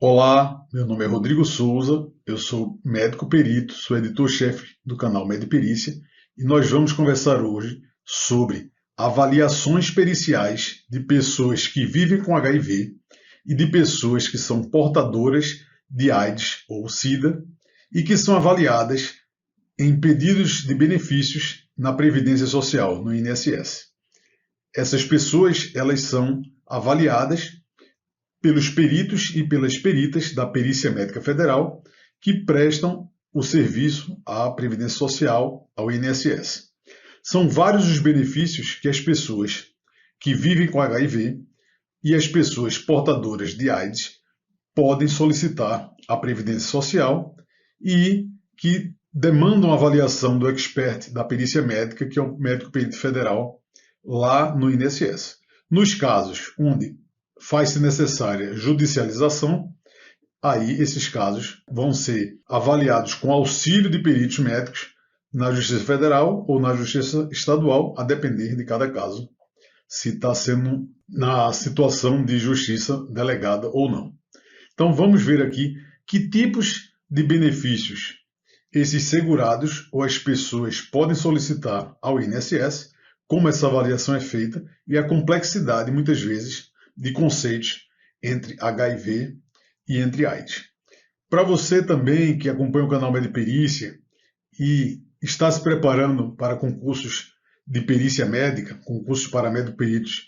Olá, meu nome é Rodrigo Souza, eu sou médico perito, sou editor-chefe do canal Mediperícia e nós vamos conversar hoje sobre avaliações periciais de pessoas que vivem com HIV e de pessoas que são portadoras de AIDS ou SIDA e que são avaliadas em pedidos de benefícios na Previdência Social, no INSS. Essas pessoas, elas são avaliadas pelos peritos e pelas peritas da Perícia Médica Federal que prestam o serviço à Previdência Social, ao INSS. São vários os benefícios que as pessoas que vivem com HIV e as pessoas portadoras de AIDS podem solicitar à Previdência Social e que demandam a avaliação do expert da perícia médica, que é o médico perito federal, lá no INSS. Nos casos onde faz-se necessária judicialização, aí esses casos vão ser avaliados com auxílio de peritos médicos na Justiça Federal ou na Justiça Estadual, a depender de cada caso, se está sendo na situação de justiça delegada ou não. Então vamos ver aqui que tipos de benefícios esses segurados ou as pessoas podem solicitar ao INSS, como essa avaliação é feita e a complexidade, muitas vezes, de conceitos entre HIV e entre AIDS. Para você também que acompanha o canal Mediperícia e está se preparando para concursos de perícia médica, concursos para médico-peritos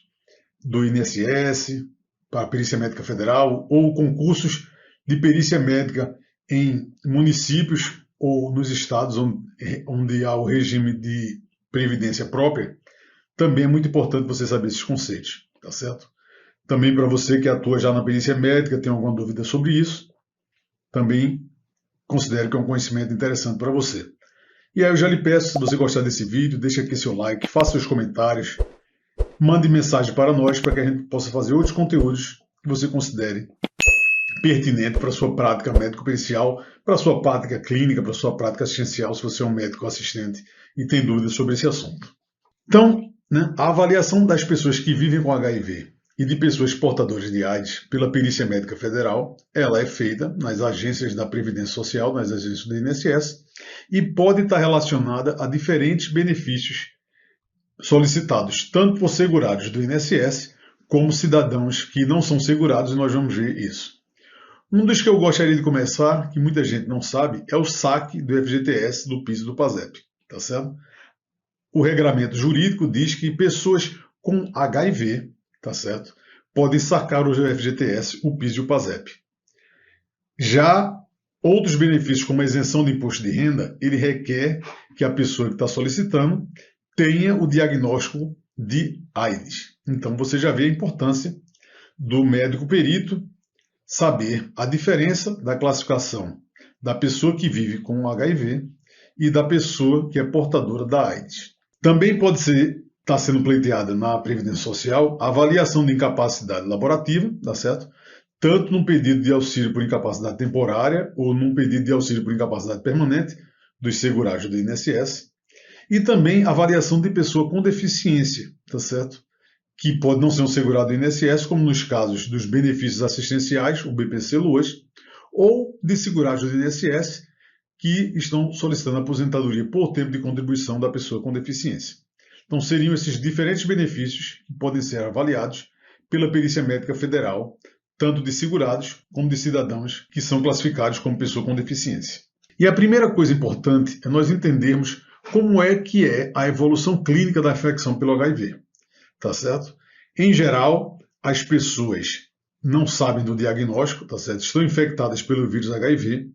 do INSS, para a Perícia Médica Federal, ou concursos de perícia médica em municípios ou nos estados onde há o regime de previdência própria, também é muito importante você saber esses conceitos, tá certo? Também para você que atua já na perícia médica, tem alguma dúvida sobre isso, também considere que é um conhecimento interessante para você. E aí eu já lhe peço, se você gostar desse vídeo, deixe aqui seu like, faça seus comentários, mande mensagem para nós para que a gente possa fazer outros conteúdos que você considere pertinente para a sua prática médico-pericial, para a sua prática clínica, para a sua prática assistencial, se você é um médico assistente e tem dúvidas sobre esse assunto. Então, a avaliação das pessoas que vivem com HIV e de pessoas portadoras de AIDS pela Perícia Médica Federal, ela é feita nas agências da Previdência Social, nas agências do INSS, e pode estar relacionada a diferentes benefícios solicitados, tanto por segurados do INSS, como cidadãos que não são segurados, e nós vamos ver isso. Um dos que eu gostaria de começar, que muita gente não sabe, é o saque do FGTS, do PIS e do PASEP, tá certo? O regramento jurídico diz que pessoas com HIV, tá certo, podem sacar o FGTS, o PIS e o PASEP. Já outros benefícios, como a isenção de imposto de renda, ele requer que a pessoa que está solicitando tenha o diagnóstico de AIDS. Então você já vê a importância do médico perito saber a diferença da classificação da pessoa que vive com HIV e da pessoa que é portadora da AIDS. Também pode estar sendo pleiteada na Previdência Social a avaliação de incapacidade laborativa, tá certo? Tanto num pedido de auxílio por incapacidade temporária ou num pedido de auxílio por incapacidade permanente dos segurados do INSS, e também avaliação de pessoa com deficiência, tá certo? Que pode não ser um segurado do INSS, como nos casos dos benefícios assistenciais, o BPC-LOAS, ou de segurados do INSS que estão solicitando aposentadoria por tempo de contribuição da pessoa com deficiência. Então, seriam esses diferentes benefícios que podem ser avaliados pela Perícia Médica Federal, tanto de segurados como de cidadãos que são classificados como pessoa com deficiência. E a primeira coisa importante é nós entendermos como é que é a evolução clínica da infecção pelo HIV. Tá certo? Em geral, as pessoas não sabem do diagnóstico, tá certo? Estão infectadas pelo vírus HIV,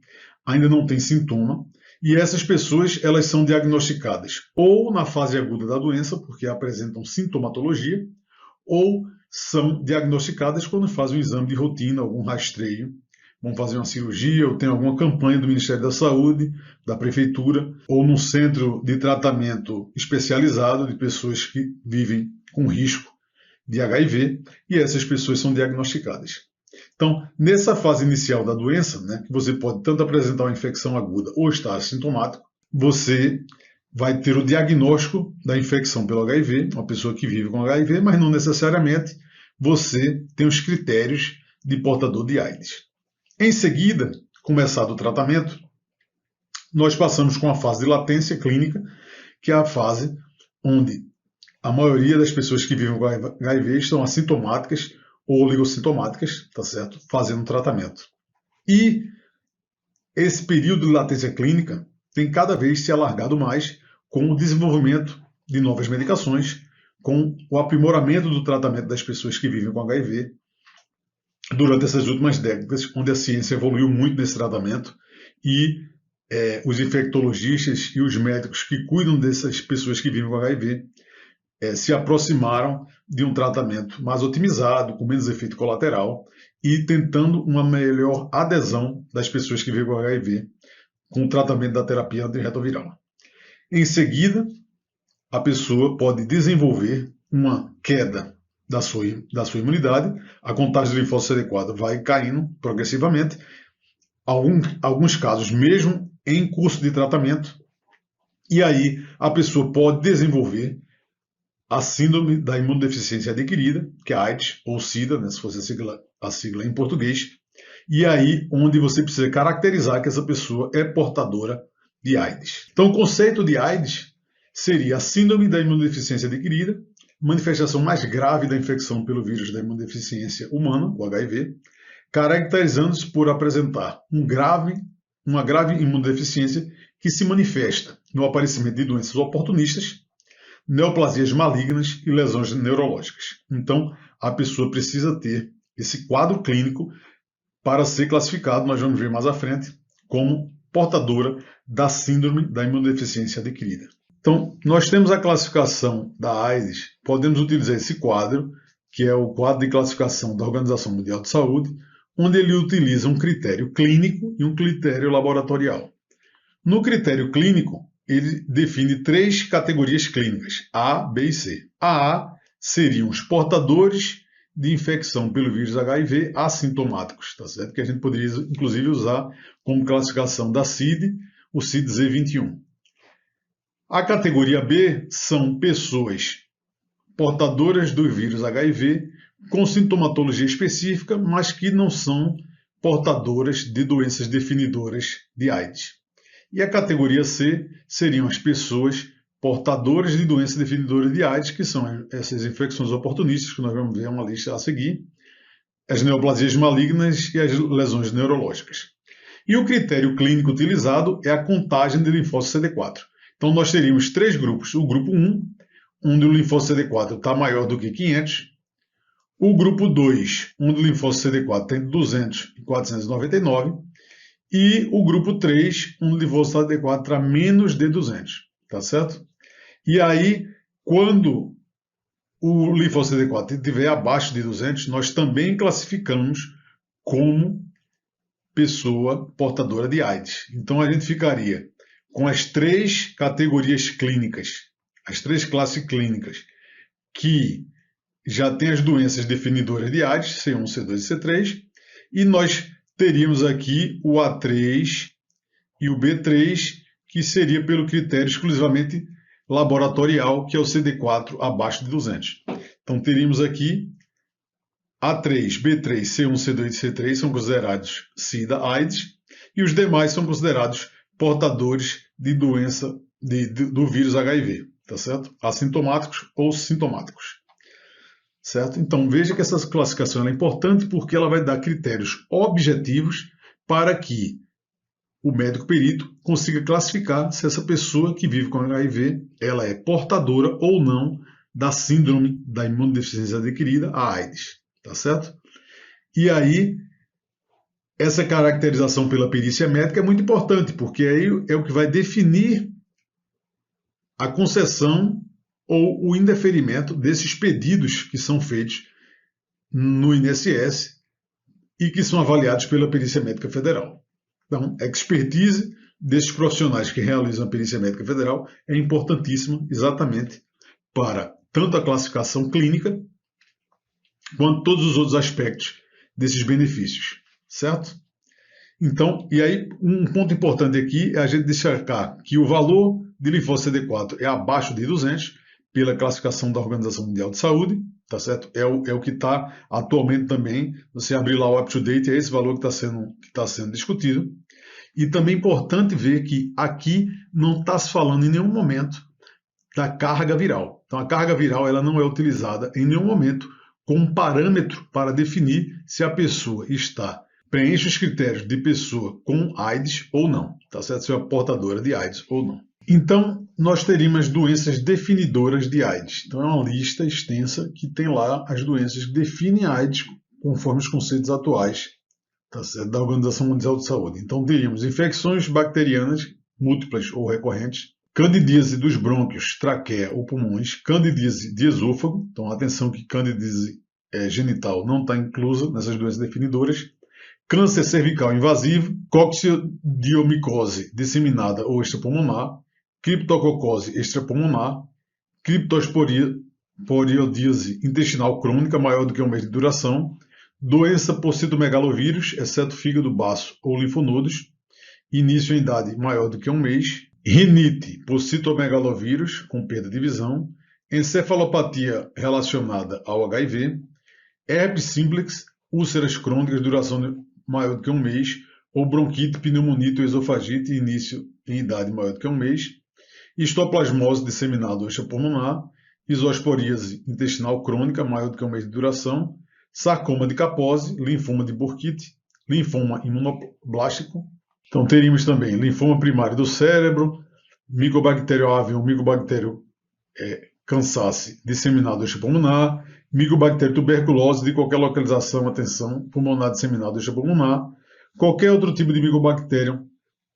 ainda não têm sintoma, e essas pessoas elas são diagnosticadas ou na fase aguda da doença, porque apresentam sintomatologia, ou são diagnosticadas quando fazem um exame de rotina, algum rastreio, vão fazer uma cirurgia, ou tem alguma campanha do Ministério da Saúde, da Prefeitura, ou num centro de tratamento especializado de pessoas que vivem com risco de HIV, e essas pessoas são diagnosticadas. Então, nessa fase inicial da doença, que você pode tanto apresentar uma infecção aguda ou estar assintomático, você vai ter o diagnóstico da infecção pelo HIV, uma pessoa que vive com HIV, mas não necessariamente você tem os critérios de portador de AIDS. Em seguida, começado o tratamento, nós passamos com a fase de latência clínica, que é a fase onde a maioria das pessoas que vivem com HIV estão assintomáticas ou oligossintomáticas, tá certo? Fazendo tratamento. E esse período de latência clínica tem cada vez se alargado mais com o desenvolvimento de novas medicações, com o aprimoramento do tratamento das pessoas que vivem com HIV durante essas últimas décadas, onde a ciência evoluiu muito nesse tratamento e os infectologistas e os médicos que cuidam dessas pessoas que vivem com HIV se aproximaram de um tratamento mais otimizado, com menos efeito colateral e tentando uma melhor adesão das pessoas que vivem com HIV com o tratamento da terapia antirretroviral. Em seguida, a pessoa pode desenvolver uma queda da sua imunidade, a contagem de linfócito CD4 vai caindo progressivamente, alguns casos mesmo em curso de tratamento, e aí a pessoa pode desenvolver a síndrome da imunodeficiência adquirida, que é a AIDS, ou SIDA, né, se fosse a sigla em português, e aí onde você precisa caracterizar que essa pessoa é portadora de AIDS. Então o conceito de AIDS seria a síndrome da imunodeficiência adquirida, manifestação mais grave da infecção pelo vírus da imunodeficiência humana, o HIV, caracterizando-se por apresentar uma grave imunodeficiência que se manifesta no aparecimento de doenças oportunistas, neoplasias malignas e lesões neurológicas. Então, a pessoa precisa ter esse quadro clínico para ser classificado, nós vamos ver mais à frente, como portadora da síndrome da imunodeficiência adquirida. Então, nós temos a classificação da AIDS, podemos utilizar esse quadro, que é o quadro de classificação da Organização Mundial de Saúde, onde ele utiliza um critério clínico e um critério laboratorial. No critério clínico, ele define 3 categorias clínicas, A, B e C. A seriam os portadores de infecção pelo vírus HIV assintomáticos, tá certo? Que a gente poderia, inclusive, usar como classificação da CID, o CID-Z21. A categoria B são pessoas portadoras do vírus HIV com sintomatologia específica, mas que não são portadoras de doenças definidoras de AIDS. E a categoria C seriam as pessoas portadoras de doenças definidoras de AIDS, que são essas infecções oportunistas, que nós vamos ver uma lista a seguir, as neoplasias malignas e as lesões neurológicas. E o critério clínico utilizado é a contagem de linfócito CD4. Então nós teríamos 3 grupos. O grupo 1, onde o linfócito CD4 está maior do que 500. O grupo 2, onde o linfócito CD4 tem 200 e 499. E o grupo 3, onde o linfócito CD4 está menos de 200. Tá certo? E aí, quando o linfócito CD4 estiver abaixo de 200, nós também classificamos como pessoa portadora de AIDS. Então a gente ficaria com as 3 categorias clínicas, as 3 classes clínicas que já têm as doenças definidoras de AIDS, C1, C2 e C3, e nós teríamos aqui o A3 e o B3, que seria pelo critério exclusivamente laboratorial, que é o CD4 abaixo de 200. Então teríamos aqui A3, B3, C1, C2 e C3 são considerados SIDA, AIDS, e os demais são considerados portadores de doença do vírus HIV, tá certo? Assintomáticos ou sintomáticos. Certo? Então veja que essa classificação é importante porque ela vai dar critérios objetivos para que o médico perito consiga classificar se essa pessoa que vive com HIV ela é portadora ou não da síndrome da imunodeficiência adquirida, a AIDS, tá certo? E aí essa caracterização pela perícia médica é muito importante, porque aí é o que vai definir a concessão ou o indeferimento desses pedidos que são feitos no INSS e que são avaliados pela Perícia Médica Federal. Então, a expertise desses profissionais que realizam a Perícia Médica Federal é importantíssima exatamente para tanto a classificação clínica quanto todos os outros aspectos desses benefícios, certo? Então, e aí um ponto importante aqui é a gente destacar que o valor de linfócito CD4 é abaixo de 200 pela classificação da Organização Mundial de Saúde, tá certo? É o que está atualmente também, você abrir lá o up-to-date, é esse valor que está sendo discutido. E também é importante ver que aqui não está se falando em nenhum momento da carga viral. Então, a carga viral ela não é utilizada em nenhum momento como parâmetro para definir se a pessoa preenche os critérios de pessoa com AIDS ou não, tá certo? Se é portadora de AIDS ou não. Então, nós teríamos doenças definidoras de AIDS. Então, é uma lista extensa que tem lá as doenças que definem AIDS conforme os conceitos atuais, tá certo? Da Organização Mundial de Saúde. Então, teríamos infecções bacterianas múltiplas ou recorrentes, candidíase dos brônquios, traqueia ou pulmões, candidíase de esôfago. Então, atenção que candidíase genital não está inclusa nessas doenças definidoras. Câncer cervical invasivo, coccidiomicose disseminada ou extrapulmonar, criptococose extrapulmonar, criptosporiodíase intestinal crônica maior do que 1 mês de duração, doença por citomegalovírus, exceto fígado, baço ou linfonodos, início em idade maior do que 1 mês, rinite por citomegalovírus com perda de visão, encefalopatia relacionada ao HIV, herpes simplex, úlceras crônicas, duração maior do que 1 mês, ou bronquite, pneumonite ou esofagite, início em idade maior do que 1 mês, histoplasmose disseminada ou extrapulmonar, isosporíase intestinal crônica maior do que 1 mês de duração, sarcoma de Kaposi, linfoma de Burkitt, linfoma imunoblástico. Então teríamos também linfoma primário do cérebro, micobactério avium, micobactério cansace disseminado ou extrapulmonar, micobactéria tuberculose de qualquer localização, atenção, pulmonar disseminado ou extrapulmonar, qualquer outro tipo de micobactério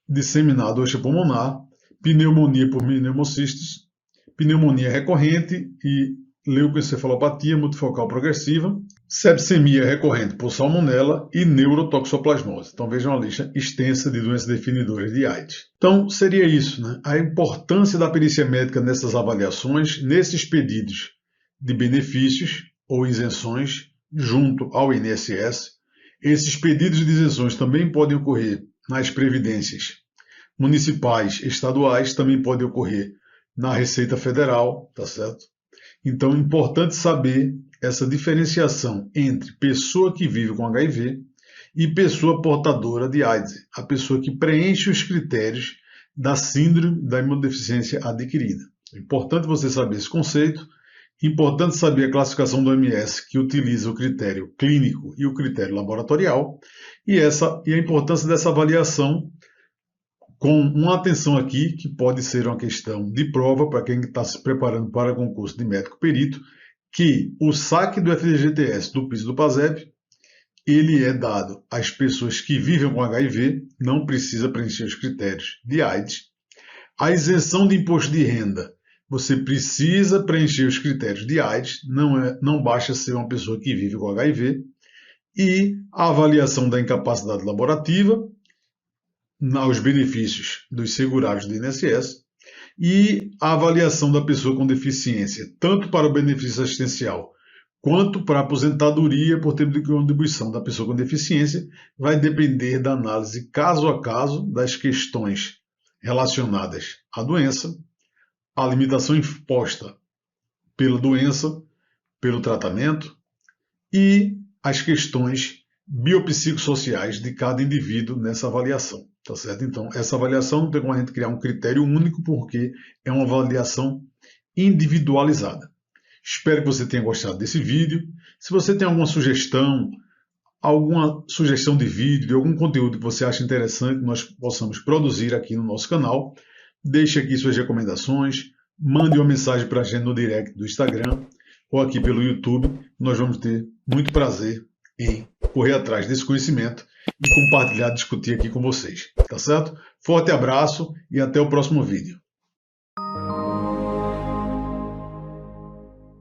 disseminado ou extrapulmonar, pneumonia por pneumocistos, pneumonia recorrente e leucoencefalopatia multifocal progressiva, sepsemia recorrente por salmonela e neurotoxoplasmose. Então vejam uma lista extensa de doenças definidoras de AIDS. Então seria isso, né? A importância da perícia médica nessas avaliações, nesses pedidos de benefícios ou isenções junto ao INSS. Esses pedidos de isenções também podem ocorrer nas previdências municipais, estaduais, também podem ocorrer na Receita Federal, tá certo? Então é importante saber essa diferenciação entre pessoa que vive com HIV e pessoa portadora de AIDS, a pessoa que preenche os critérios da síndrome da imunodeficiência adquirida. É importante você saber esse conceito. Importante saber a classificação do OMS, que utiliza o critério clínico e o critério laboratorial, e a importância dessa avaliação, com uma atenção aqui, que pode ser uma questão de prova para quem está se preparando para concurso de médico perito, que o saque do FGTS, do PIS e do PASEP, ele é dado às pessoas que vivem com HIV, não precisa preencher os critérios de AIDS. A isenção de imposto de renda, você precisa preencher os critérios de AIDS, não basta ser uma pessoa que vive com HIV, e a avaliação da incapacidade laborativa, aos benefícios dos segurados do INSS, e a avaliação da pessoa com deficiência, tanto para o benefício assistencial quanto para a aposentadoria por tempo de contribuição da pessoa com deficiência, vai depender da análise caso a caso das questões relacionadas à doença, a limitação imposta pela doença, pelo tratamento e as questões biopsicossociais de cada indivíduo nessa avaliação, tá certo? Então, essa avaliação não tem como a gente criar um critério único porque é uma avaliação individualizada. Espero que você tenha gostado desse vídeo. Se você tem alguma sugestão de vídeo, de algum conteúdo que você acha interessante que nós possamos produzir aqui no nosso canal, deixe aqui suas recomendações, mande uma mensagem para a gente no direct do Instagram ou aqui pelo YouTube. Nós vamos ter muito prazer em correr atrás desse conhecimento e compartilhar, discutir aqui com vocês. Tá certo? Forte abraço e até o próximo vídeo.